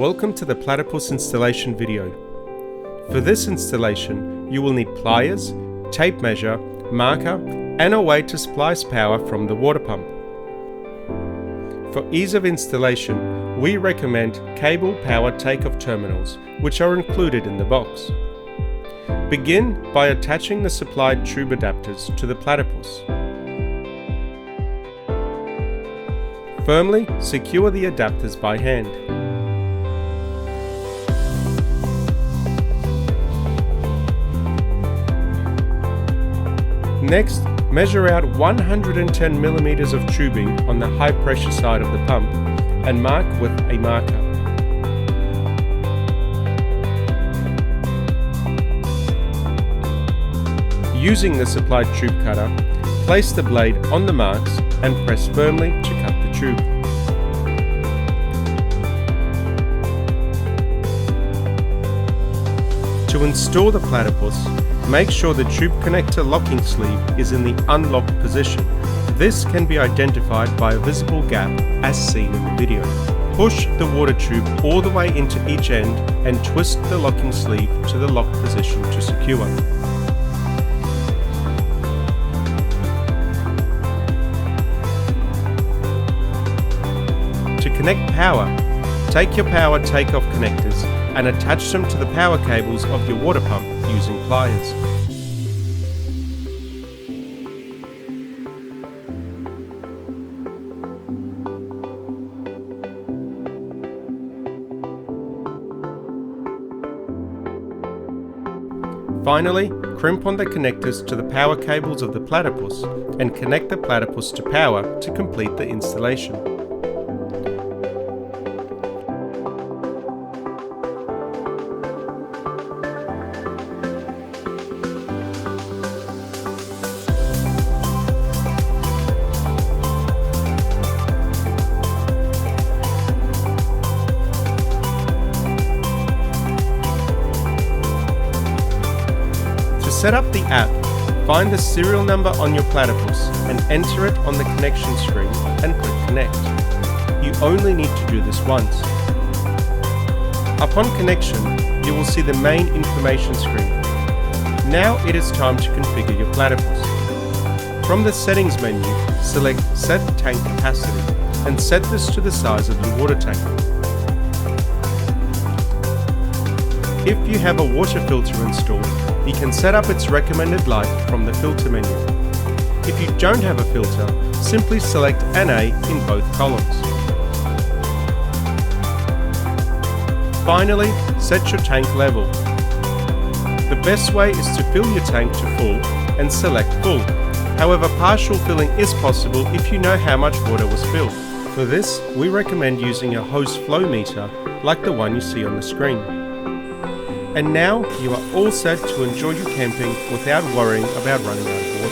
Welcome to the Platypus installation video. For this installation, you will need pliers, tape measure, marker, and a way to splice power from the water pump. For ease of installation, we recommend cable power takeoff terminals, which are included in the box. Begin by attaching the supplied tube adapters to the Platypus. Firmly secure the adapters by hand. Next, measure out 110 mm of tubing on the high pressure side of the pump and mark with a marker. Using the supplied tube cutter, place the blade on the marks and press firmly to cut the tube. To install the Platypus, make sure the tube connector locking sleeve is in the unlocked position. This can be identified by a visible gap as seen in the video. Push the water tube all the way into each end and twist the locking sleeve to the locked position to secure. To connect power, take your power takeoff connectors and attach them to the power cables of your water pump using pliers. Finally, crimp on the connectors to the power cables of the Platypus and connect the Platypus to power to complete the installation. To set up the app, find the serial number on your Platypus and enter it on the connection screen and click connect. You only need to do this once. Upon connection, you will see the main information screen. Now it is time to configure your Platypus. From the settings menu, select Set Tank Capacity and set this to the size of your water tank. If you have a water filter installed, you can set up its recommended light from the filter menu. If you don't have a filter, simply select NA in both columns. Finally, set your tank level. The best way is to fill your tank to full and select full. However, partial filling is possible if you know how much water was filled. For this, we recommend using a hose flow meter like the one you see on the screen. And now you are all set to enjoy your camping without worrying about running out of water.